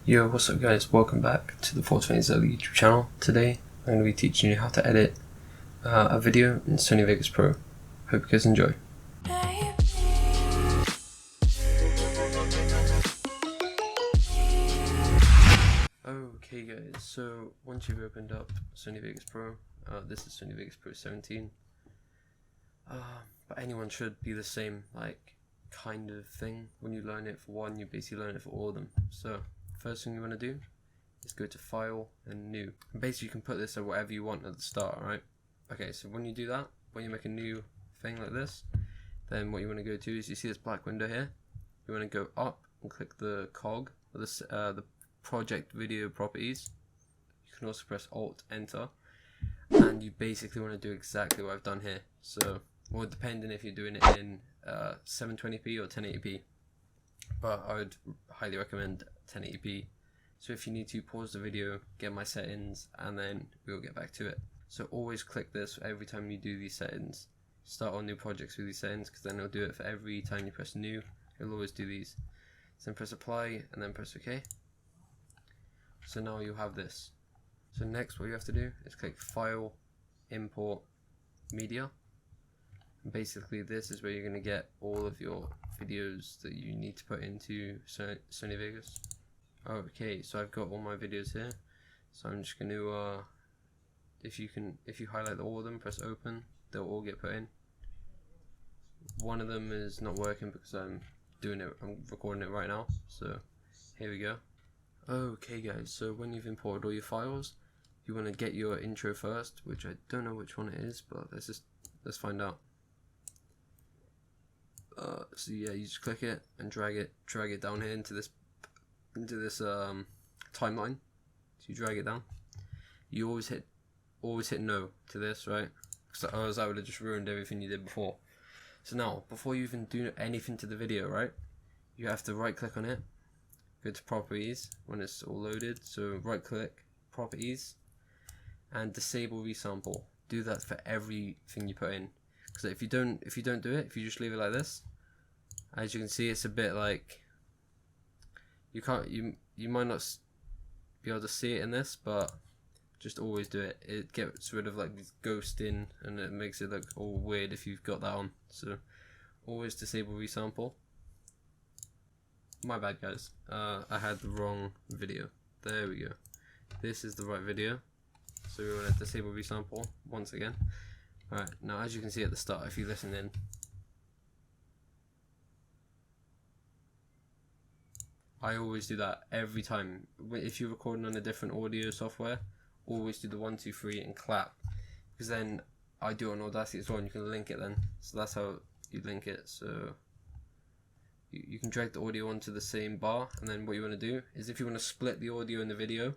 Yo, what's up guys, welcome back to the 420 YouTube channel. Today I'm going to be teaching you how to edit a video in Sony Vegas Pro. Hope you guys enjoy. Okay guys, so once you've opened up Sony Vegas Pro, this is Sony Vegas Pro 17, but anyone should be the same kind of thing. When you learn it for one, you basically learn it for all of them. So first thing you want to do is go to File and New. And basically you can put this at whatever you want at the start, right? Okay, so when you do that, when you make a new thing like this, then what you want to go to is, you see this black window here? You want to go up and click the cog, or the project video properties. You can also press Alt Enter, and you basically want to do exactly what I've done here. So, well, depending if you're doing it in 720p or 1080p, but I would highly recommend 1080p. So if you need to, pause the video, get my settings, and then we'll get back to it. So always click this every time you do these settings. Start on new projects with these settings, because then it'll do it for every time you press new. It'll always do these. So then press apply and then press OK. So now you have this. So next what you have to do is click File, Import, Media. And basically this is where you're going to get all of your videos that you need to put into Sony Vegas. Okay, so I've got all my videos here. So I'm just going to, if you highlight all of them, press open, they'll all get put in. One of them is not working because I'm recording it right now. So here we go. Okay guys, so when you've imported all your files, you want to get your intro first, which I don't know which one it is, but let's find out. So yeah, you just click it and drag it down here into this timeline. So you drag it down. You always hit no to this, right? Because otherwise I would have just ruined everything you did before. So now, before you even do anything to the video, right, you have to right click on it, go to properties when it's all loaded. So right click, properties, and disable resample. Do that for everything you put in. Because if you don't do it, if you just leave it like this, as you can see, it's a bit like you might not be able to see it in this, but just always do it. It gets rid of like this ghosting, and it makes it look all weird if you've got that on. So always disable resample. My bad guys, I had the wrong video. There we go. This is the right video. So we want to disable resample once again. Alright, now as you can see at the start, if you listen in, I always do that every time. If you're recording on a different audio software, always do the 1, 2, 3 and clap, because then I do it on Audacity as well, and you can link it then. So that's how you link it. So you can drag the audio onto the same bar, and then what you want to do is, if you want to split the audio in the video,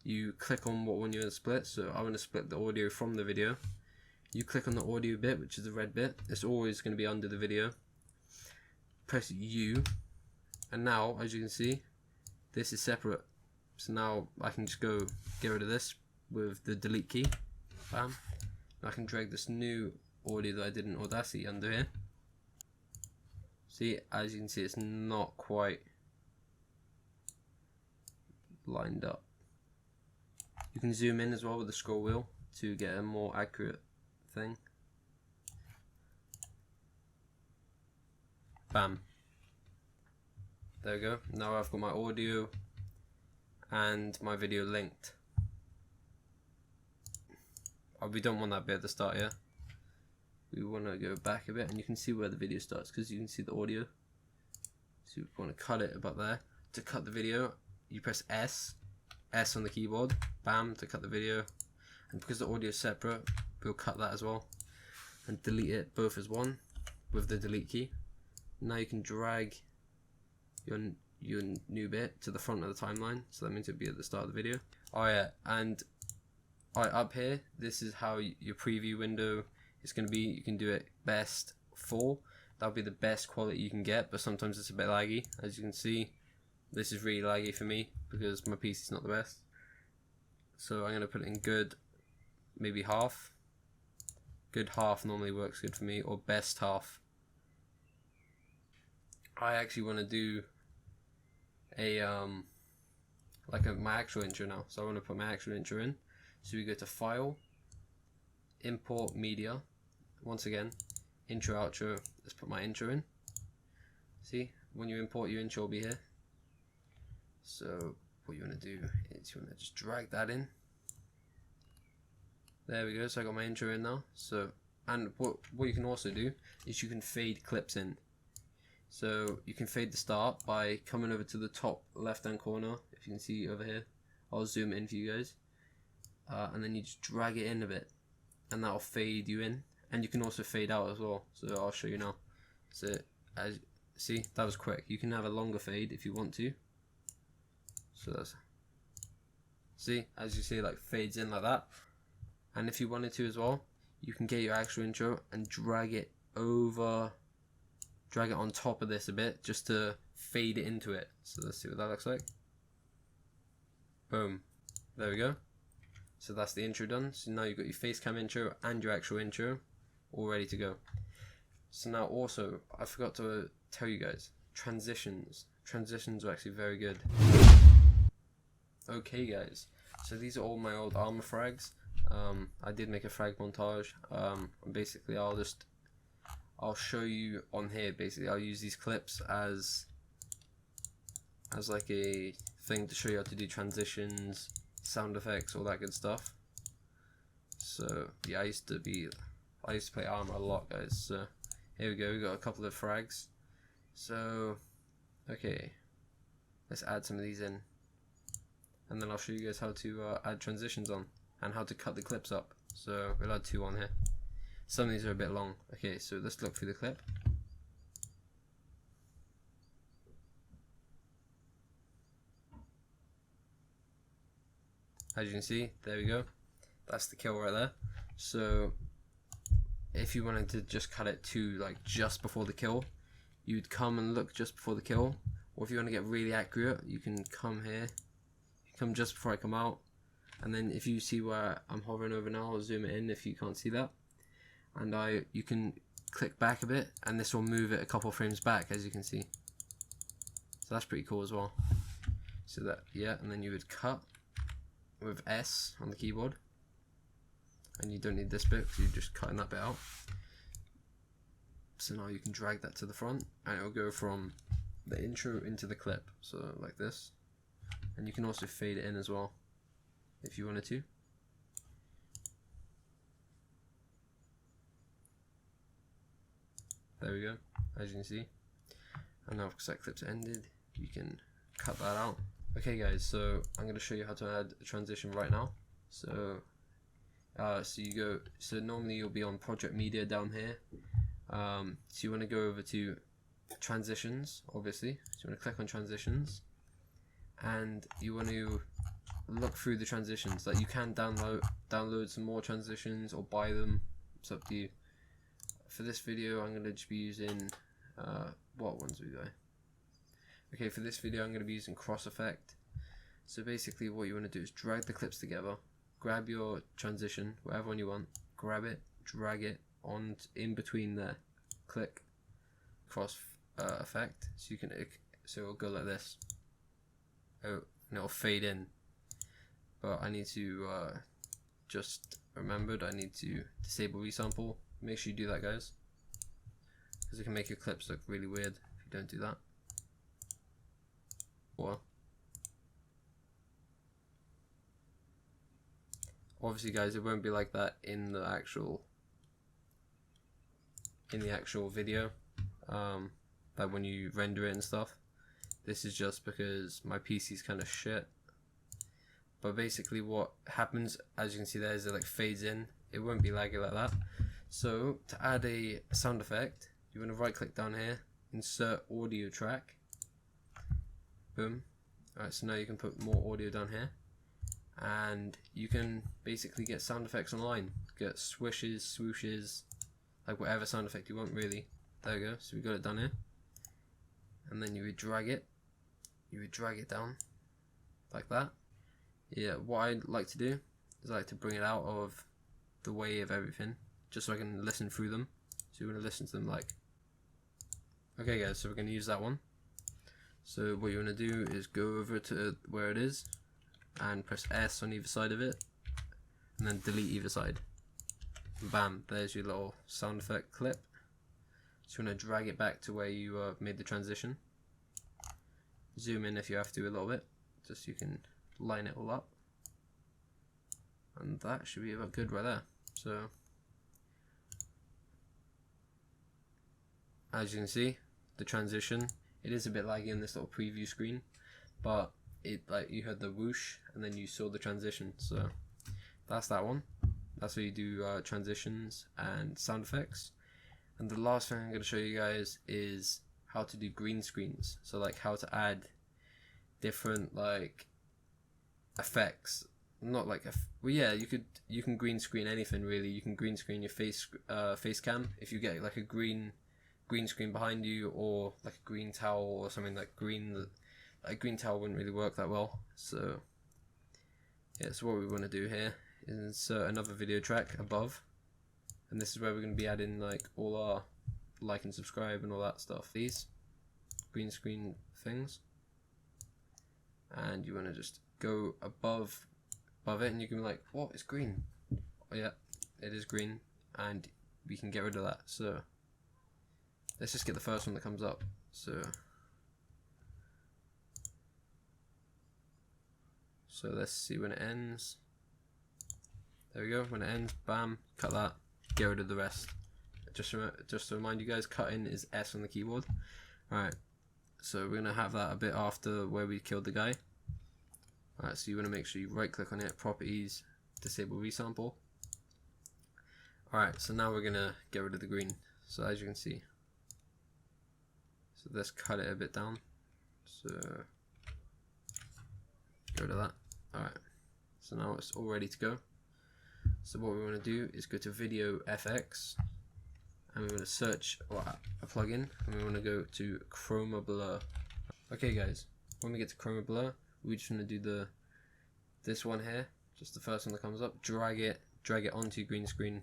you click on what one you want to split. So I want to split the audio from the video. You click on the audio bit, which is the red bit. It's always going to be under the video. Press U, and now as you can see, this is separate. So now I can just go get rid of this with the delete key. Bam. I can drag this new audio that I did in Audacity under here. See, as you can see, it's not quite lined up. You can zoom in as well with the scroll wheel to get a more accurate thing. Bam. There we go. Now I've got my audio and my video linked. We don't want that bit at the start here. We want to go back a bit, and you can see where the video starts because you can see the audio. So we want to cut it about there. To cut the video, you press S on the keyboard, bam, to cut the video. And because the audio is separate, we'll cut that as well and delete it both as one with the delete key. Now you can drag your new bit to the front of the timeline, so that means it'll be at the start of the video. Oh yeah, and up here, this is how your preview window is going to be. You can do it best 4. That'll be the best quality you can get, but sometimes it's a bit laggy. As you can see, this is really laggy for me because my PC is not the best. So I'm going to put it in good, maybe half. Good half normally works good for me, or best half. I actually want to do a like my actual intro now. So I want to put my actual intro in. So we go to File, Import Media. Once again, intro, outro. Let's put my intro in. See, when you import your intro will be here. So what you want to do is you want to just drag that in. There we go. So I got my intro in now. So, and what you can also do is you can fade clips in. So you can fade the start by coming over to the top left hand corner. If you can see over here, I'll zoom in for you guys, and then you just drag it in a bit, and that'll fade you in. And you can also fade out as well. So I'll show you now. So as see, that was quick. You can have a longer fade if you want to. So that's, see, as you see, like fades in like that. And if you wanted to as well, you can get your actual intro and drag it on top of this a bit, just to fade it into it. So let's see what that looks like. Boom. There we go. So that's the intro done. So now you've got your face cam intro and your actual intro all ready to go. So now also, I forgot to tell you guys, transitions. Transitions are actually very good. Okay guys, so these are all my old armor frags. I did make a frag montage. Basically I'll show you on here. Basically I'll use these clips as like a thing to show you how to do transitions, sound effects, all that good stuff. So yeah, I used to play armor a lot, guys. So here we go, we got a couple of frags. So okay, let's add some of these in, and then I'll show you guys how to add transitions on and how to cut the clips up. So we'll add 2 on here. Some of these are a bit long. Okay, so let's look through the clip. As you can see, there we go. That's the kill right there. So if you wanted to just cut it to like just before the kill, you'd come and look just before the kill. Or if you want to get really accurate, you can come here. You come just before I come out. And then if you see where I'm hovering over now, I'll zoom it in if you can't see that. And you can click back a bit, and this will move it a couple frames back, as you can see. So that's pretty cool as well. So that, yeah, and then you would cut with S on the keyboard. And you don't need this bit because you're just cutting that bit out. So now you can drag that to the front, and it will go from the intro into the clip, so like this. And you can also fade it in as well if you wanted to. There we go, as you can see. And now because that clip's ended, you can cut that out. Okay guys, so I'm going to show you how to add a transition right now. So so normally you'll be on project media down here. So you want to go over to transitions, obviously. So you want to click on transitions, and you want to look through the transitions. Like you can download some more transitions or buy them. It's up to you. For this video, I'm going to just be using what ones we buy. Okay, for this video, I'm going to be using cross effect. So basically, what you want to do is drag the clips together, grab your transition, whatever one you want, grab it, drag it on in between there, click cross effect. So you can it'll go like this. Oh, and it'll fade in. But I need to just remembered I need to disable resample. Make sure you do that, guys, because it can make your clips look really weird if you don't do that. Or obviously, guys, it won't be like that in the actual video, like when you render it and stuff. This is just because my PC's kind of shit. But basically what happens, as you can see there, is it like fades in. It won't be laggy like that. So to add a sound effect, you want to right click down here, insert audio track. Boom. Alright, so now you can put more audio down here. And you can basically get sound effects online. Get swishes, swooshes, like whatever sound effect you want really. There we go, so we got it done here. And then you would drag it. You would drag it down like that. Yeah, what I like to do is I like to bring it out of the way of everything, just so I can listen through them. So you're going to listen to them like. Okay guys, so we're going to use that one. So what you want to do is go over to where it is, and press S on either side of it, and then delete either side. And bam, there's your little sound effect clip. So you want to drag it back to where you made the transition. Zoom in if you have to a little bit, just so you can line it all up. And that should be about good right there. So as you can see, the transition, it is a bit laggy in this little preview screen, but it, like, you heard the whoosh and then you saw the transition. So that's that one. That's how you do transitions and sound effects. And the last thing I'm going to show you guys is how to do green screens. So like how to add different like effects. Not like well, yeah, you can green screen anything really. You can green screen your face cam if you get like a green screen behind you, or like a green towel or something like green. A green towel wouldn't really work that well. So yeah, so what we want to do here is insert another video track above, and this is where we're going to be adding like all our like and subscribe and all that stuff. These green screen things, and you want to just go above it, and you can be like, what, it's green? Oh yeah, it is green, and we can get rid of that. So let's just get the first one that comes up. So let's see when it ends. There we go. When it ends, bam, cut that, get rid of the rest. Just to remind you guys, cutting is S on the keyboard. Alright, so we're gonna have that a bit after where we killed the guy. Alright, so you want to make sure you right click on it, properties, disable resample. Alright, so now we're gonna get rid of the green. So as you can see, so let's cut it a bit down. So get rid of that. Alright, so now it's all ready to go. So what we want to do is go to Video FX, and we want to search a plugin, and we want to go to Chroma Blur. Okay guys, when we get to Chroma Blur, we just want to do this one here, just the first one that comes up, drag it onto your green screen,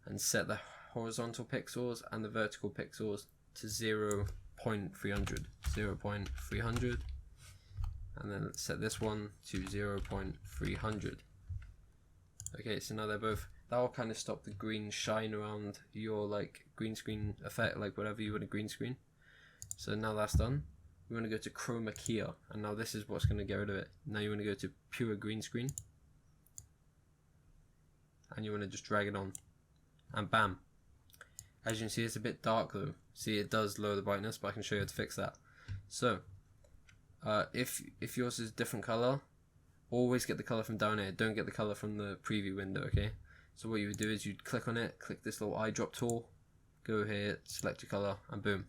and set the horizontal pixels and the vertical pixels to 0.300, and then let's set this one to 0.300. Okay, so now they're both, that'll kind of stop the green shine around your like green screen effect, like whatever you want to green screen. So now that's done, we want to go to Chroma Key, and now this is what's going to get rid of it. Now you want to go to Pure Green Screen, and you want to just drag it on, and bam. As you can see, it's a bit dark though. See, it does lower the brightness, but I can show you how to fix that. So if yours is a different color, always get the color from down here. Don't get the color from the preview window, okay? So what you would do is you'd click on it, click this little eyedrop tool, go here, select your color, and boom.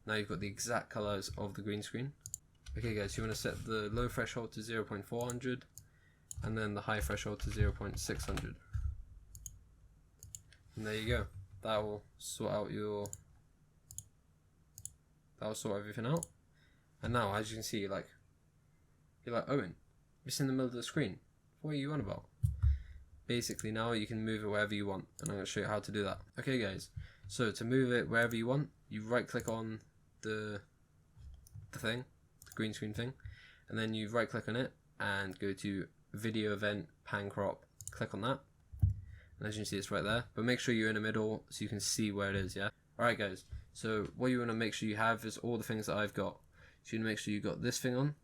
Now you've got the exact colors of the green screen. Okay guys, you want to set the low threshold to 0.400, and then the high threshold to 0.600. And there you go. That will sort everything out. And now, as you can see, you're like, Owen, it's in the middle of the screen. What are you on about? Basically, now you can move it wherever you want, and I'm going to show you how to do that. Okay guys, so to move it wherever you want, you right click on the green screen thing, and then you right click on it and go to Video Event Pan Crop. Click on that, and as you can see, it's right there, but make sure you're in the middle so you can see where it is. Yeah. Alright guys, so what you want to make sure you have is all the things that I've got. So you want to make sure you got this thing on,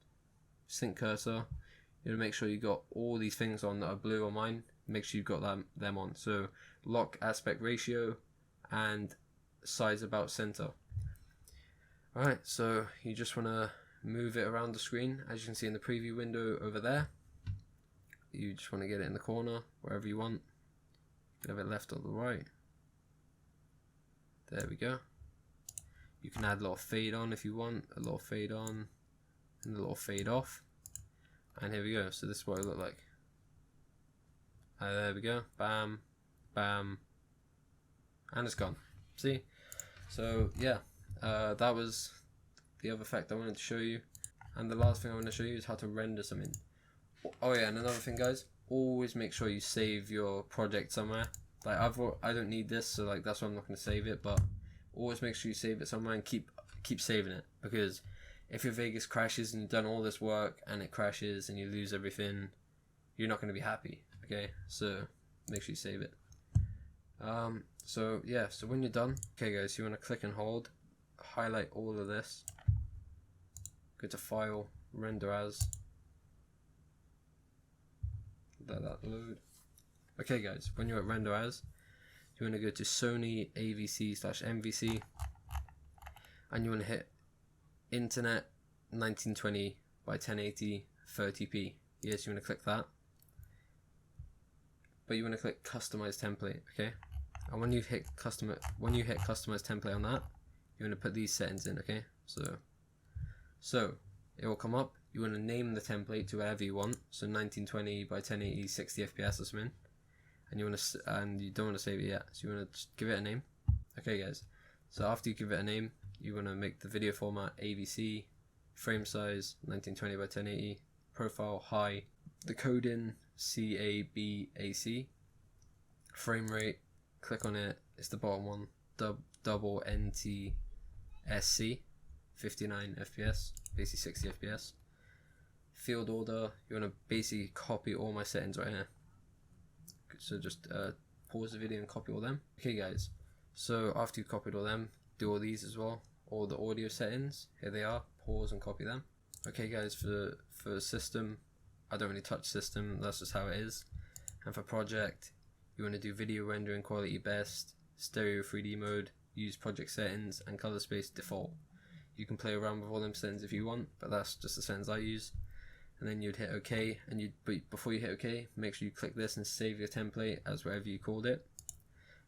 sync cursor. You want to make sure you got all these things on that are blue on mine. Make sure you've got them on. So lock aspect ratio and size about center. Alright, so you just want to move it around the screen. As you can see in the preview window over there, you just want to get it in the corner wherever you want. You can have it left or the right. There we go. You can add a little fade on if you want, a little fade on and a little fade off. And here we go. So this is what it looked like. There we go. Bam, bam, and it's gone. See? So yeah, that was the other effect I wanted to show you. And the last thing I want to show you is how to render something. Oh yeah, and another thing guys, always make sure you save your project somewhere. Like I don't need this, so like that's why I'm not going to save it, but always make sure you save it somewhere and keep saving it, because if your Vegas crashes and you've done all this work and it crashes and you lose everything, you're not going to be happy. Okay, so make sure you save it. So yeah, so when you're done, okay guys, you want to click and hold, highlight all of this, go to File, Render As, let that load. Okay guys, when you're at Render As, you want to go to Sony AVC/MVC, and you want to hit Internet 1920 by 1080 30p. Yes, you want to click that, but you want to click Customize Template. Okay, and when you hit Customize Template on that, you want to put these settings in. Okay, so it will come up. You want to name the template to whatever you want. So 1920 by 1080 60 FPS or something. And you don't want to save it yet, so you want to just give it a name. Okay guys, so after you give it a name, you want to make the video format AVC, frame size 1920 by 1080, profile high, decoding CABAC, frame rate, click on it, it's the bottom one, double NTSC 59 FPS, basically 60 FPS. Field order, you want to basically copy all my settings right here. So just pause the video and copy all them. Okay guys, so after you've copied all them, do all these as well. All the audio settings, here they are, pause and copy them. Okay guys, for system, I don't really touch system, that's just how it is. And for project, you want to do video rendering quality best, stereo 3D mode, use project settings, and color space default. You can play around with all them settings if you want, but that's just the settings I use. And then you'd hit OK, and but before you hit OK, make sure you click this and save your template as whatever you called it.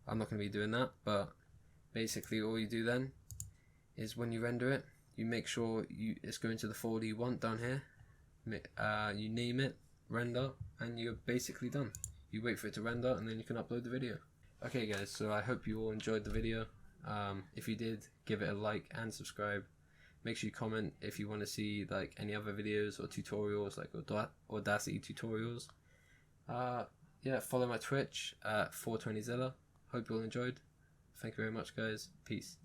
I'm not going to be doing that, but basically all you do then is when you render it, you make sure it's going to the folder you want down here. You name it, render, and you're basically done. You wait for it to render, and then you can upload the video. Okay guys, so I hope you all enjoyed the video. If you did, give it a like and subscribe. Make sure you comment if you want to see like any other videos or tutorials, like Audacity tutorials. Yeah, follow my Twitch at 420zilla. Hope you all enjoyed. Thank you very much guys. Peace.